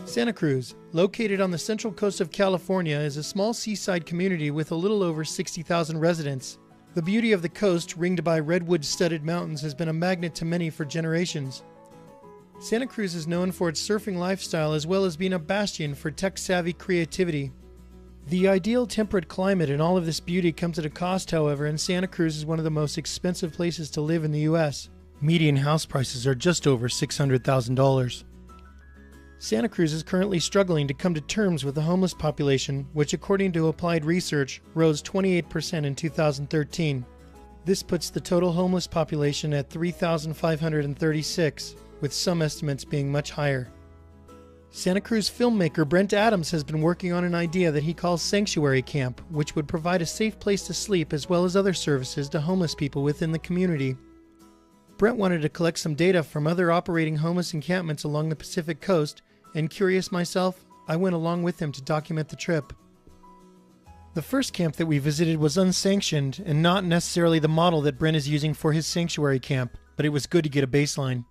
Santa Cruz, located on the central coast of California, is a small seaside community with a little over 60,000 residents. The beauty of the coast, ringed by redwood-studded mountains, has been a magnet to many for generations. Santa Cruz is known for its surfing lifestyle as well as being a bastion for tech-savvy creativity. The ideal temperate climate and all of this beauty comes at a cost, however, and Santa Cruz is one of the most expensive places to live in the U.S. Median house prices are just over $600,000. Santa Cruz is currently struggling to come to terms with the homeless population, which according to applied research rose 28% in 2013. This puts the total homeless population at 3,536, with some estimates being much higher. Santa Cruz filmmaker Brent Adams has been working on an idea that he calls Sanctuary Camp, which would provide a safe place to sleep as well as other services to homeless people within the community. Brent wanted to collect some data from other operating homeless encampments along the Pacific coast, and curious myself, I went along with him to document the trip. The first camp that we visited was unsanctioned and not necessarily the model that Brent is using for his sanctuary camp, but it was good to get a baseline.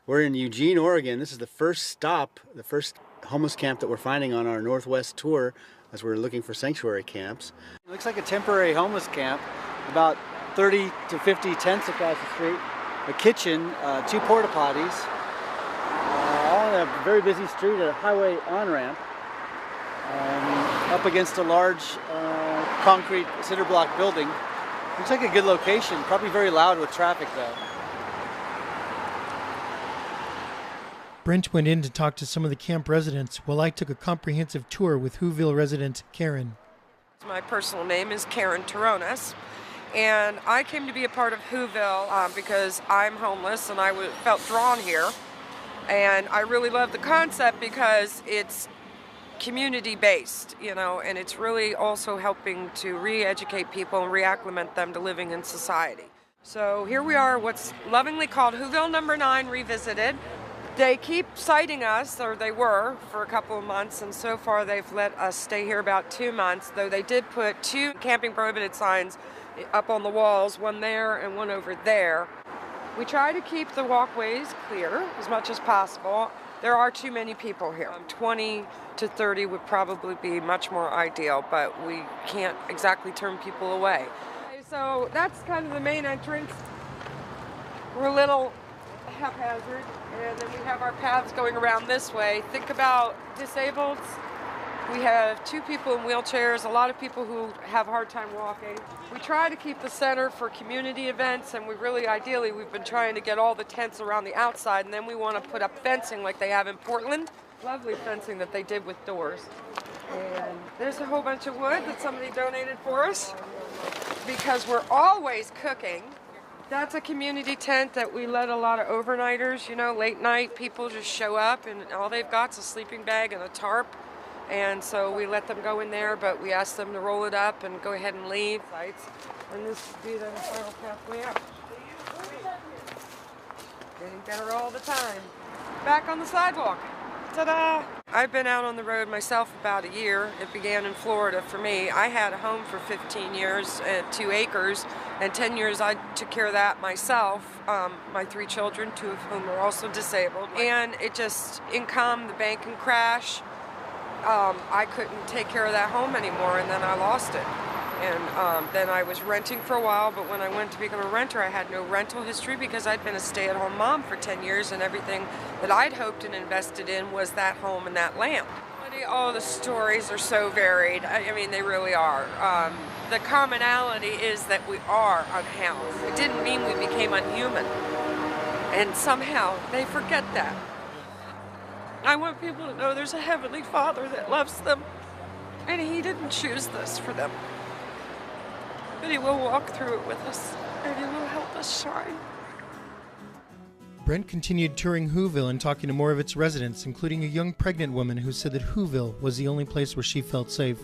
We're in Eugene, Oregon. This is the first stop, the first homeless camp that we're finding on our Northwest tour as we're looking for sanctuary camps. It looks like a temporary homeless camp, about 30 to 50 tents across the street, a kitchen, 2 porta potties, all on a very busy street, a highway on-ramp, up against a large concrete cinder block building. Looks like a good location, probably very loud with traffic though. Brent went in to talk to some of the camp residents while I took a comprehensive tour with Whoville resident Karen. My personal name is Karen Taronas, and I came to be a part of Whoville because I'm homeless and I felt drawn here. And I really love the concept because it's community-based, you know, and it's really also helping to re-educate people and reacclimate them to living in society. So here we are, what's lovingly called Whoville Number 9 Revisited. They keep citing us, or they were, for a couple of months, and so far they've let us stay here about 2 months, though they did put 2 camping prohibited signs up on the walls, one there and one over there. We try to keep the walkways clear as much as possible. There are too many people here. 20 to 30 would probably be much more ideal, but we can't exactly turn people away. So that's kind of the main entrance. We're a little haphazard, and then we have our paths going around this way. Think about disabled. We have 2 people in wheelchairs, a lot of people who have a hard time walking. We try to keep the center for community events, and ideally, we've been trying to get all the tents around the outside, and then we want to put up fencing like they have in Portland. Lovely fencing that they did with doors. And there's a whole bunch of wood that somebody donated for us because we're always cooking. That's a community tent that we let a lot of overnighters, you know, late night people just show up and all they've got is a sleeping bag and a tarp. And so we let them go in there, but we ask them to roll it up and go ahead and leave. And this would be the final pathway up. Getting better all the time. Back on the sidewalk. Ta-da! I've been out on the road myself about a year. It began in Florida for me. I had a home for 15 years at 2 acres, and 10 years I took care of that myself. My 3 children, 2 of whom are also disabled. And it just, income, the banking crash, I couldn't take care of that home anymore, and then I lost it. And then I was renting for a while, but when I went to become a renter, I had no rental history because I'd been a stay-at-home mom for 10 years, and everything that I'd hoped and invested in was that home and that lamp. Oh, the stories are so varied. I mean, they really are. The commonality is that we are unhoused. It didn't mean we became unhuman. And somehow they forget that. I want people to know there's a Heavenly Father that loves them, and He didn't choose this for them. But He will walk through it with us, and He will help us shine. Brent continued touring Whoville and talking to more of its residents, including a young pregnant woman who said that Whoville was the only place where she felt safe.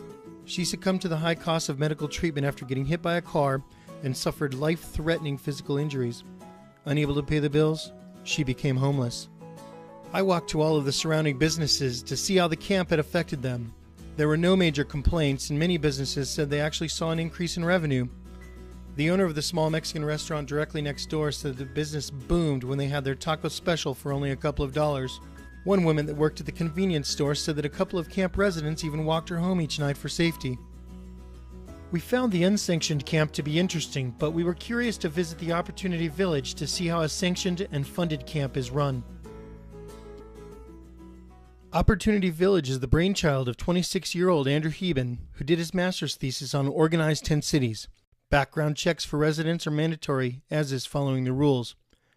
She succumbed to the high cost of medical treatment after getting hit by a car and suffered life-threatening physical injuries. Unable to pay the bills, she became homeless. I walked to all of the surrounding businesses to see how the camp had affected them. There were no major complaints, and many businesses said they actually saw an increase in revenue. The owner of the small Mexican restaurant directly next door said the business boomed when they had their taco special for only a couple of dollars. One woman that worked at the convenience store said that a couple of camp residents even walked her home each night for safety. We found the unsanctioned camp to be interesting, but we were curious to visit the Opportunity Village to see how a sanctioned and funded camp is run. Opportunity Village is the brainchild of 26-year-old Andrew Heben, who did his master's thesis on organized tent cities. Background checks for residents are mandatory, as is following the rules.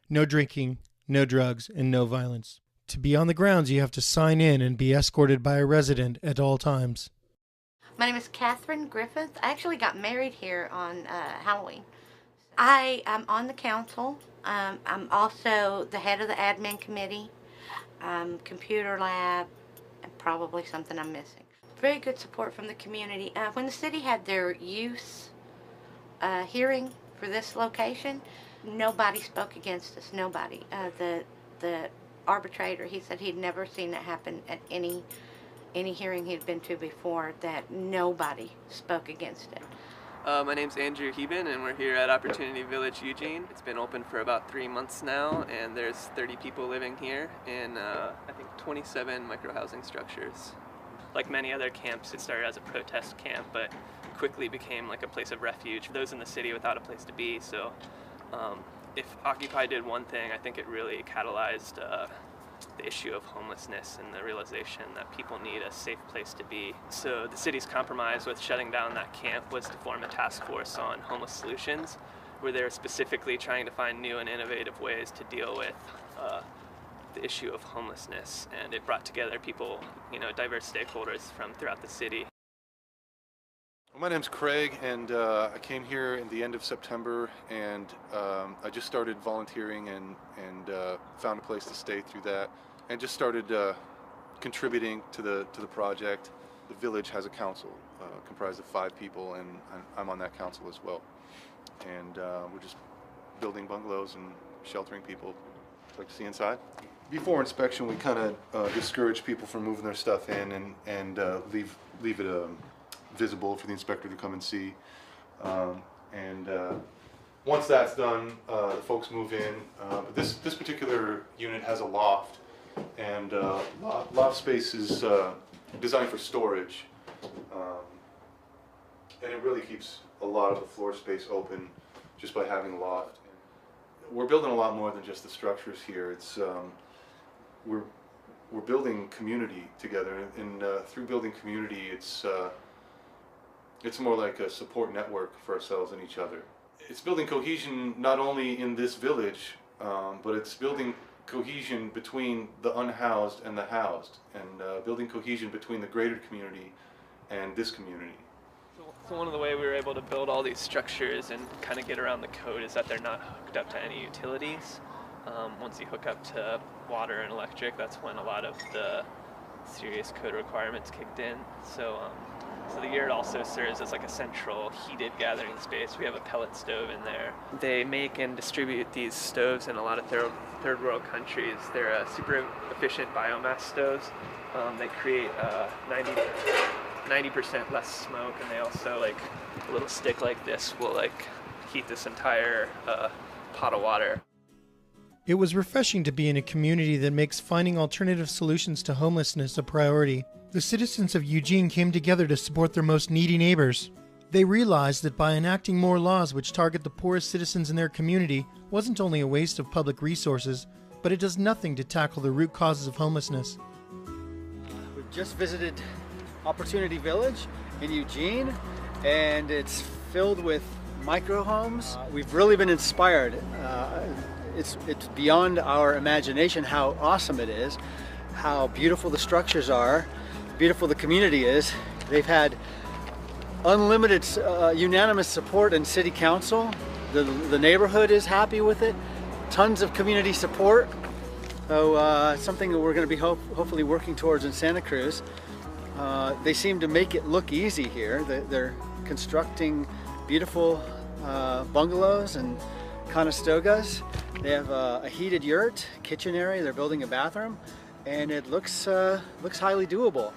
No drinking, no drugs, and no violence. To be on the grounds, you have to sign in and be escorted by a resident at all times. My name is Catherine Griffith. I actually got married here on Halloween. I am on the council. I'm also the head of the admin committee, computer lab, and probably something I'm missing. Very good support from the community. When the city had their use hearing for this location, nobody spoke against us. Nobody. The arbitrator, he said he'd never seen that happen at any hearing he'd been to before, that nobody spoke against it. My name's Andrew Heben, and we're here at Opportunity Village Eugene. It's been open for about 3 months now, and there's 30 people living here in I think 27 micro-housing structures. Like many other camps, it started as a protest camp, but quickly became like a place of refuge for those in the city without a place to be. So if Occupy did one thing, I think it really catalyzed the issue of homelessness and the realization that people need a safe place to be. So the city's compromise with shutting down that camp was to form a task force on homeless solutions, where they were specifically trying to find new and innovative ways to deal with the issue of homelessness. And it brought together people, diverse stakeholders from throughout the city. My name's Craig, and I came here in the end of September, and I just started volunteering and found a place to stay through that, and just started contributing to the project. The village has a council comprised of 5 people, and I'm on that council as well. And we're just building bungalows and sheltering people. Would you like to see inside? Before inspection, we kind of discourage people from moving their stuff in and leave it visible for the inspector to come and see. Once that's done, the folks move in. But this particular unit has a loft, and loft space is designed for storage, and it really keeps a lot of the floor space open just by having a loft. We're building a lot more than just the structures here. It's we're building community together, and through building community, it's more like a support network for ourselves and each other. It's building cohesion not only in this village, but it's building cohesion between the unhoused and the housed, and building cohesion between the greater community and this community. So one of the ways we were able to build all these structures and kind of get around the code is that they're not hooked up to any utilities. Once you hook up to water and electric, that's when a lot of the serious code requirements kicked in. So the yurt also serves as like a central heated gathering space. We have a pellet stove in there. They make and distribute these stoves in a lot of third world countries. They're super efficient biomass stoves. They create 90% less smoke, and they also, like, a little stick like this will like heat this entire pot of water. It was refreshing to be in a community that makes finding alternative solutions to homelessness a priority. The citizens of Eugene came together to support their most needy neighbors. They realized that by enacting more laws which target the poorest citizens in their community wasn't only a waste of public resources, but it does nothing to tackle the root causes of homelessness. We've just visited Opportunity Village in Eugene, and it's filled with micro homes. We've really been inspired. It's beyond our imagination how awesome it is, how beautiful the structures are, beautiful the community is. They've had unlimited, unanimous support in City Council. The neighborhood is happy with it. Tons of community support. So something that we're going to be hopefully working towards in Santa Cruz. They seem to make it look easy here. They're constructing beautiful bungalows and conestogas. They have a heated yurt, kitchen area. They're building a bathroom, and it looks highly doable.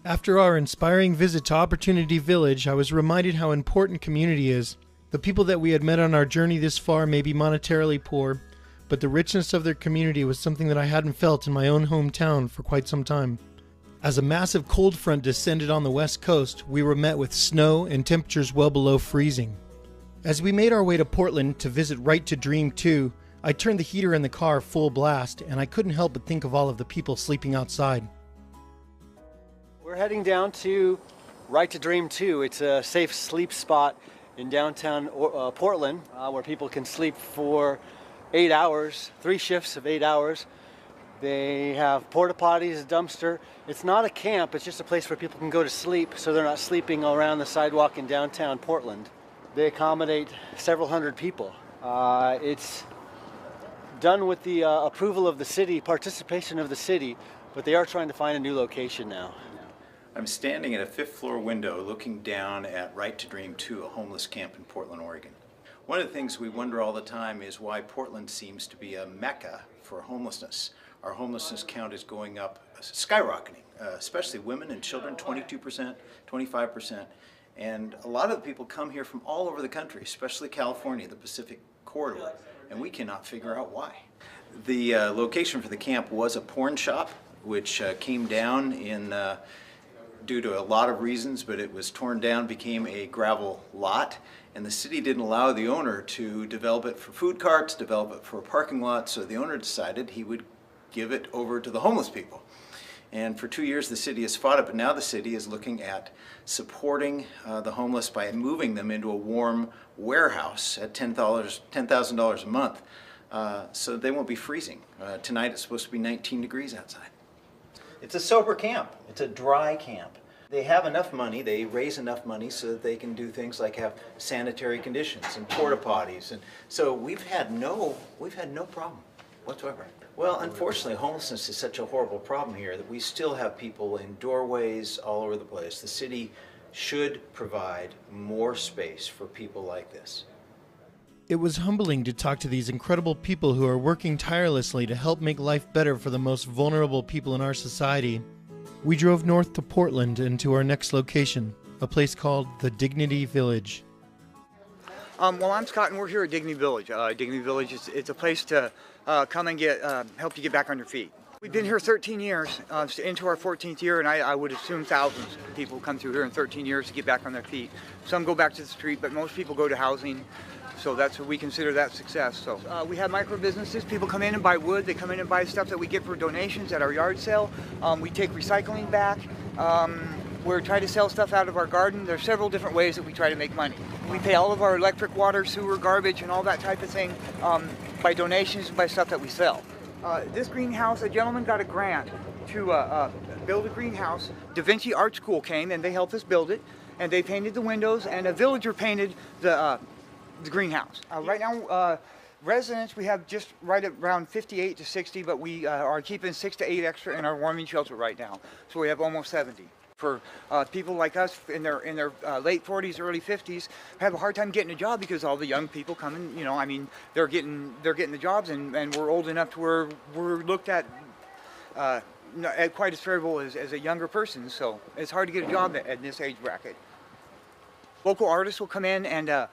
After our inspiring visit to Opportunity Village, I was reminded how important community is. The people that we had met on our journey this far may be monetarily poor, but the richness of their community was something that I hadn't felt in my own hometown for quite some time. As a massive cold front descended on the west coast, we were met with snow and temperatures well below freezing. As we made our way to Portland to visit Right to Dream 2, I turned the heater in the car full blast, and I couldn't help but think of all of the people sleeping outside. We're heading down to Right to Dream 2. It's a safe sleep spot in downtown Portland where people can sleep for 8 hours, 3 shifts of 8 hours. They have porta potties, a dumpster. It's not a camp, it's just a place where people can go to sleep so they're not sleeping around the sidewalk in downtown Portland. They accommodate several hundred people. It's done with the approval of the city, participation of the city, but they are trying to find a new location now. I'm standing at a 5th floor window looking down at Right to Dream 2, a homeless camp in Portland, Oregon. One of the things we wonder all the time is why Portland seems to be a mecca for homelessness. Our homelessness count is going up, skyrocketing, especially women and children, 22%, 25%. And a lot of the people come here from all over the country, especially California, the Pacific corridor, and we cannot figure out why. The location for the camp was a porn shop, which came down due to a lot of reasons, but it was torn down, became a gravel lot, and the city didn't allow the owner to develop it for food carts, develop it for a parking lot, so the owner decided he would give it over to the homeless people. And for 2 years the city has fought it, but now the city is looking at supporting the homeless by moving them into a warm warehouse at $10,000 a month, so they won't be freezing. Tonight it's supposed to be 19 degrees outside. It's a sober camp. It's a dry camp. They have enough money, they raise enough money so that they can do things like have sanitary conditions and porta potties, and so we've had no problem whatsoever. Well, unfortunately, homelessness is such a horrible problem here that we still have people in doorways all over the place. The city should provide more space for people like this. It was humbling to talk to these incredible people who are working tirelessly to help make life better for the most vulnerable people in our society. We drove north to Portland and to our next location, a place called the Dignity Village. Well, I'm Scott, and we're here at Dignity Village. Dignity Village is a place to come and help you get back on your feet. We've been here 13 years, into our 14th year, and I would assume thousands of people come through here in 13 years to get back on their feet. Some go back to the street, but most people go to housing. So that's what we consider that success. So we have micro businesses. People come in and buy wood. They come in and buy stuff that we get for donations at our yard sale. We take recycling back. We're trying to sell stuff out of our garden. There's several different ways that we try to make money. We pay all of our electric, water, sewer, garbage, and all that type of thing by donations and by stuff that we sell. This greenhouse, a gentleman got a grant to build a greenhouse. Da Vinci Art School came and they helped us build it, and they painted the windows, and a villager painted the greenhouse. Right now, residents, we have just right around 58 to 60, but we are keeping 6 to 8 extra in our warming shelter right now. So we have almost 70. For people like us in their late 40s, early 50s, have a hard time getting a job because all the young people come in, I mean, they're getting the jobs, and we're old enough to where we're looked at quite as favorable as a younger person. So it's hard to get a job at this age bracket. Local artists will come in and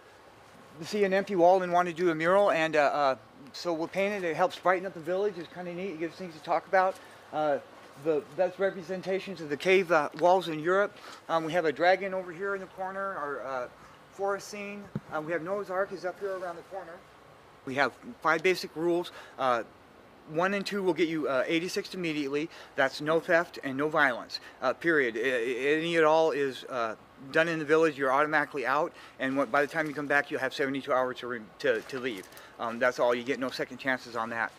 see an empty wall and want to do a mural, and so we'll paint it. It helps brighten up the village. It's kind of neat. It gives things to talk about. That's representations of the cave walls in Europe. We have a dragon over here in the corner, our forest scene. We have Noah's Ark is up here around the corner. We have 5 basic rules. 1 and 2 will get you 86 immediately. That's no theft and no violence, period. Any at all is done in the village, you're automatically out, and by the time you come back, you'll have 72 hours to leave. That's all. You get no second chances on that.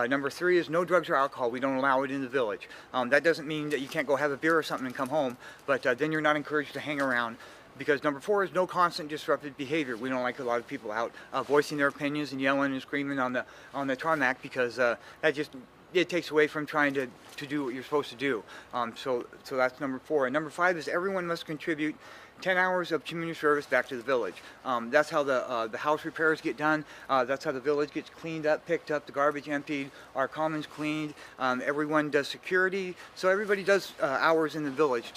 Number 3 is no drugs or alcohol. We don't allow it in the village. That doesn't mean that you can't go have a beer or something and come home, but then you're not encouraged to hang around. Because number 4 is no constant disruptive behavior. We don't like a lot of people out voicing their opinions and yelling and screaming on the tarmac, because it takes away from trying to do what you're supposed to do. So that's number 4. And number 5 is everyone must contribute 10 hours of community service back to the village. That's how the house repairs get done. That's how the village gets cleaned up, picked up, the garbage emptied, our commons cleaned. Everyone does security. So everybody does hours in the village.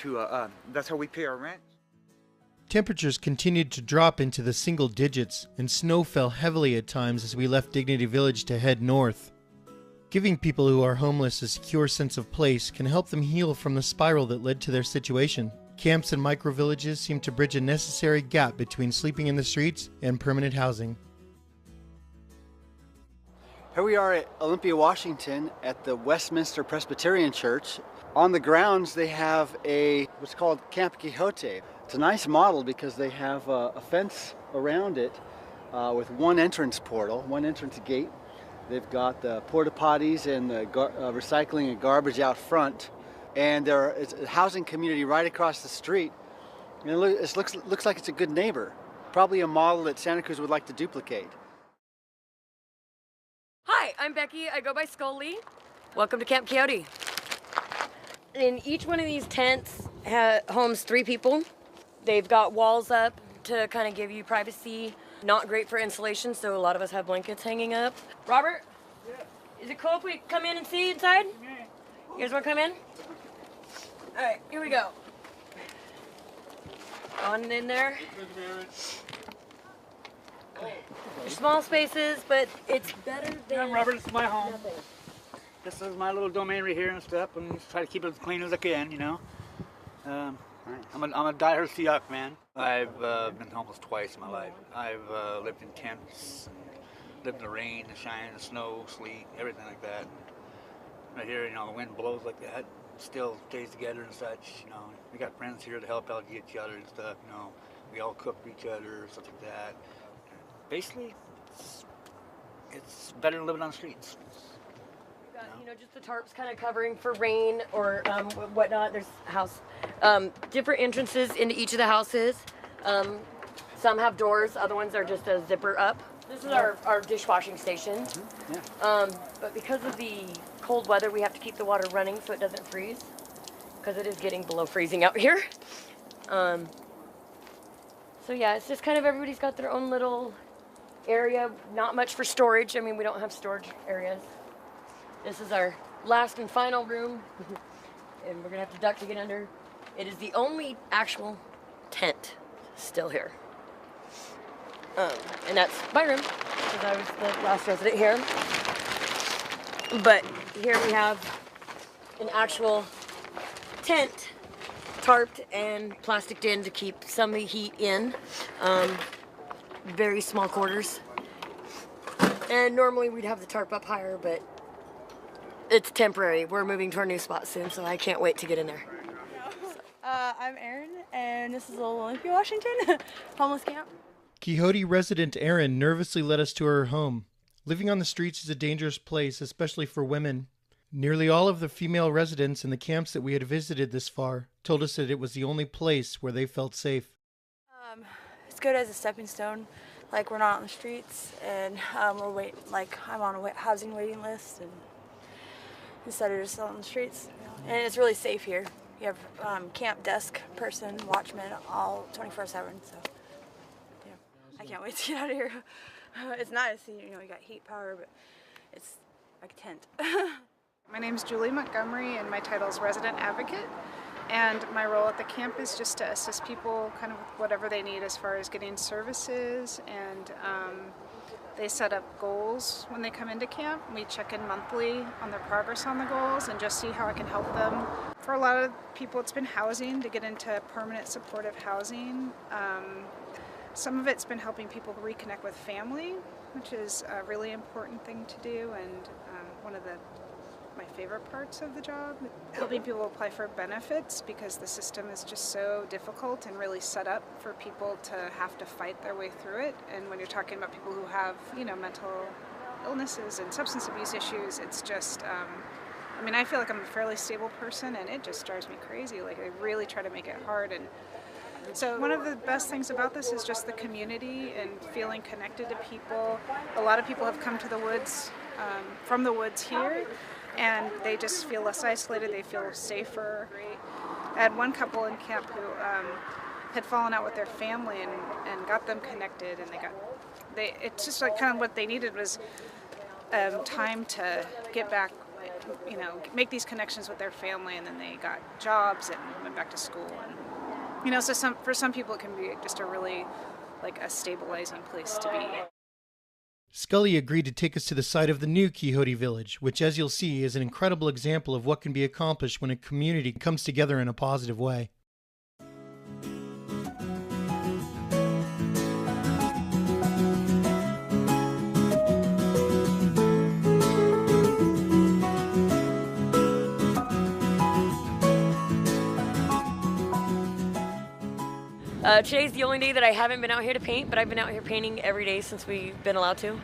That's how we pay our rent. Temperatures continued to drop into the single digits, and snow fell heavily at times as we left Dignity Village to head north. Giving people who are homeless a secure sense of place can help them heal from the spiral that led to their situation. Camps and microvillages seem to bridge a necessary gap between sleeping in the streets and permanent housing. Here we are at Olympia, Washington at the Westminster Presbyterian Church. On the grounds they have what's called Camp Quixote. It's a nice model because they have a fence around it with one entrance portal, one entrance gate. They've got the porta potties and the recycling and garbage out front. And it's a housing community right across the street. And it looks like it's a good neighbor. Probably a model that Santa Cruz would like to duplicate. Hi, I'm Becky. I go by Scully. Welcome to Camp Quixote. In each one of these tents homes 3 people. They've got walls up to kind of give you privacy. Not great for insulation, so a lot of us have blankets hanging up. Robert? Yeah. Is it cool if we come in and see inside? Yeah. You guys want to come in? All right, here we go. On in there. They're small spaces, but it's better than... I'm Robert, it's my home. Nothing. This is my little domain right here and stuff, and just try to keep it as clean as I can, you know. I'm a diehard Seahawk fan. I've been homeless twice in my life. I've lived in tents, and lived in the rain, the shine, the snow, sleet, everything like that. Right here, you know, the wind blows like that, still stays together and such, you know. We got friends here to help out each other and stuff, you know. We all cook for each other, stuff like that. Basically, it's better than living on the streets. You know, just the tarps kind of covering for rain or whatnot. There's different entrances into each of the houses. Some have doors, other ones are just a zipper up. This is our dishwashing station. Mm-hmm. Yeah. But because of the cold weather, we have to keep the water running so it doesn't freeze, because it is getting below freezing out here. So yeah, it's just kind of everybody's got their own little area. Not much for storage. I mean, we don't have storage areas. This is our last and final room, and we're gonna have to duck to get under. It is the only actual tent still here. And that's my room, because I was the last resident here. But here we have an actual tent, tarped and plasticed in to keep some heat in. Very small quarters. And normally we'd have the tarp up higher, but it's temporary. We're moving to our new spot soon, so I can't wait to get in there. I'm Erin, and this is Olympia, Washington, homeless camp. Quixote resident Erin nervously led us to her home. Living on the streets is a dangerous place, especially for women. Nearly all of the female residents in the camps that we had visited this far told us that it was the only place where they felt safe. It's good as a stepping stone. Like, we're not on the streets, and I'm on a housing waiting list, and instead of just on the streets. And it's really safe here. You have camp desk person, watchman, all 24/7. So yeah, I can't wait to get out of here. It's nice, you know, you got heat power, but it's like a tent. My name's Julie Montgomery, and my title is Resident Advocate. And my role at the camp is just to assist people kind of with whatever they need as far as getting services, and they set up goals when they come into camp. We check in monthly on their progress on the goals and just see how I can help them. For a lot of people, it's been housing, to get into permanent supportive housing. Some of it's been helping people reconnect with family, which is a really important thing to do, and one of my favorite parts of the job. Helping people apply for benefits, because the system is just so difficult and really set up for people to have to fight their way through it. And when you're talking about people who have, you know, mental illnesses and substance abuse issues, it's just, I mean, I feel like I'm a fairly stable person, and it just drives me crazy. Like, I really try to make it hard. And so one of the best things about this is just the community and feeling connected to people. A lot of people have come to the woods, from the woods here, and they just feel less isolated, they feel safer. I had one couple in camp who had fallen out with their family and got them connected, and it's just like kind of what they needed was time to get back, you know, make these connections with their family, and then they got jobs and went back to school. And You know, so for some people it can be just a really like a stabilizing place to be. Scully agreed to take us to the site of the new Quixote Village, which, as you'll see, is an incredible example of what can be accomplished when a community comes together in a positive way. Today's the only day that I haven't been out here to paint, but I've been out here painting every day since we've been allowed to.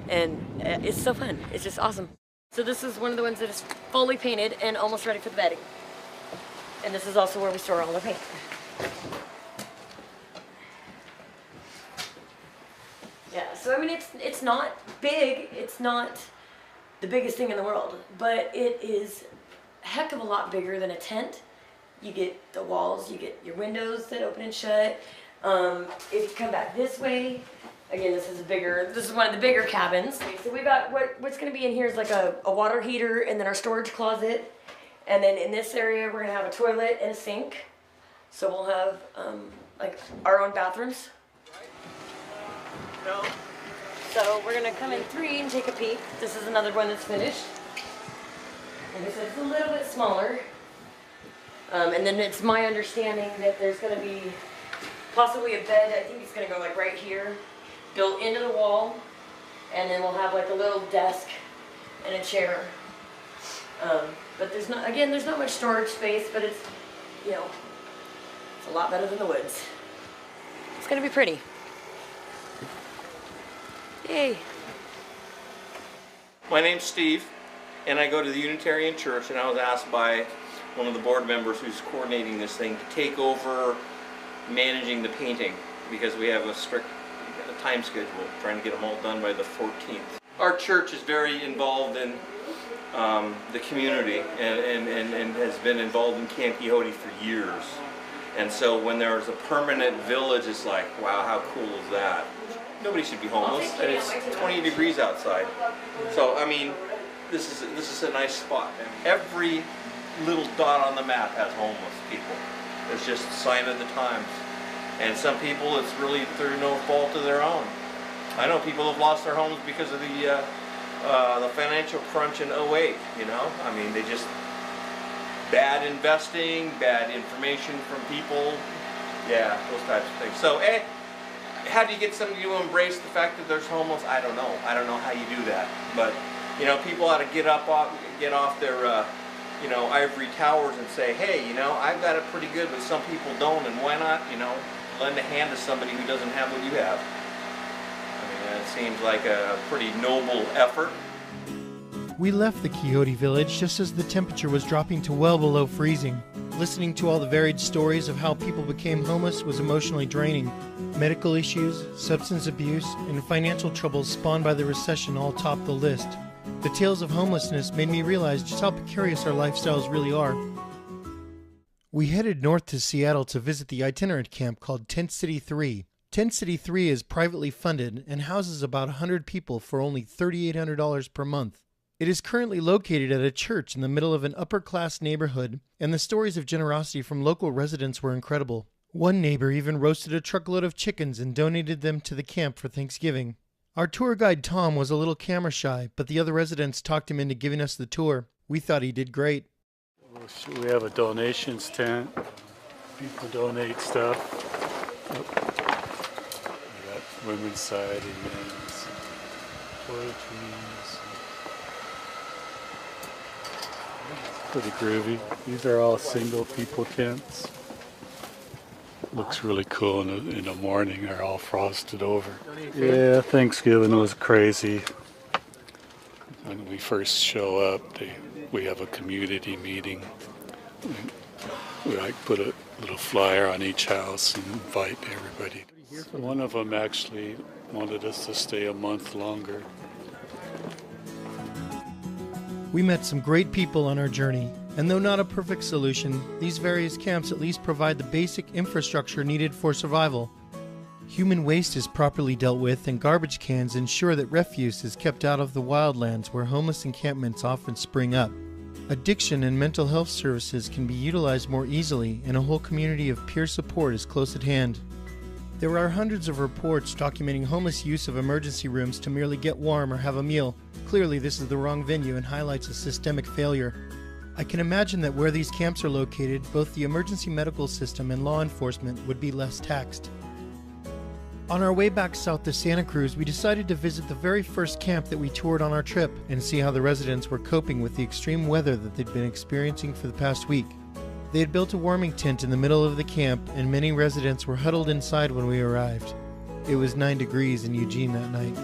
And it's so fun. It's just awesome. So this is one of the ones that is fully painted and almost ready for the bedding. And this is also where we store all our paint. Yeah, so I mean it's not big, it's not the biggest thing in the world, but it is a heck of a lot bigger than a tent. You get the walls, you get your windows that open and shut. If you come back this way, again, this is one of the bigger cabins. So we got, what's gonna be in here is like a water heater and then our storage closet. And then in this area, we're gonna have a toilet and a sink. So we'll have like our own bathrooms. So we're gonna come in 3 and take a peek. This is another one that's finished. Like I said, it's a little bit smaller. And then it's my understanding that there's going to be possibly a bed, I think it's going to go like right here, built into the wall, and then we'll have like a little desk and a chair. But there's not much storage space, but it's, you know, it's a lot better than the woods. It's going to be pretty. Yay. My name's Steve, and I go to the Unitarian Church, and I was asked by one of the board members who's coordinating this thing to take over managing the painting because we have a strict time schedule, trying to get them all done by the 14th. Our church is very involved in the community and has been involved in Camp Quixote for years. And so when there's a permanent village, it's like, wow, how cool is that? Nobody should be homeless, and it's 20 degrees outside. So, I mean, this is a nice spot. Every little dot on the map has homeless people. It's just a sign of the times. And some people, it's really through no fault of their own. I know people have lost their homes because of the financial crunch in 08, you know? I mean, they just, bad investing, bad information from people, yeah, those types of things. So, how do you get somebody to embrace the fact that there's homeless? I don't know. I don't know how you do that. But, you know, people ought to get off their you know, ivory towers and say, hey, you know, I've got it pretty good, but some people don't, and why not, you know, lend a hand to somebody who doesn't have what you have. I mean, it seems like a pretty noble effort. We left the Quixote Village just as the temperature was dropping to well below freezing. Listening to all the varied stories of how people became homeless was emotionally draining. Medical issues, substance abuse, and financial troubles spawned by the recession all topped the list. The tales of homelessness made me realize just how precarious our lifestyles really are. We headed north to Seattle to visit the itinerant camp called Tent City 3. Tent City 3 is privately funded and houses about 100 people for only $3,800 per month. It is currently located at a church in the middle of an upper-class neighborhood, and the stories of generosity from local residents were incredible. One neighbor even roasted a truckload of chickens and donated them to the camp for Thanksgiving. Our tour guide Tom was a little camera shy, but the other residents talked him into giving us the tour. We thought he did great. We have a donations tent. People donate stuff. We got women's side and men's toiletries. Pretty groovy. These are all single people tents. Looks really cool in the morning. They're all frosted over. Yeah, Thanksgiving was crazy. When we first show up, we have a community meeting. We like put a little flyer on each house and invite everybody. One of them actually wanted us to stay a month longer. We met some great people on our journey, and though not a perfect solution, these various camps at least provide the basic infrastructure needed for survival. Human waste is properly dealt with, and garbage cans ensure that refuse is kept out of the wildlands where homeless encampments often spring up. Addiction and mental health services can be utilized more easily, and a whole community of peer support is close at hand. There are hundreds of reports documenting homeless use of emergency rooms to merely get warm or have a meal. Clearly, this is the wrong venue and highlights a systemic failure. I can imagine that where these camps are located, both the emergency medical system and law enforcement would be less taxed. On our way back south to Santa Cruz, we decided to visit the very first camp that we toured on our trip and see how the residents were coping with the extreme weather that they'd been experiencing for the past week. They had built a warming tent in the middle of the camp, and many residents were huddled inside when we arrived. It was 9 degrees in Eugene that night.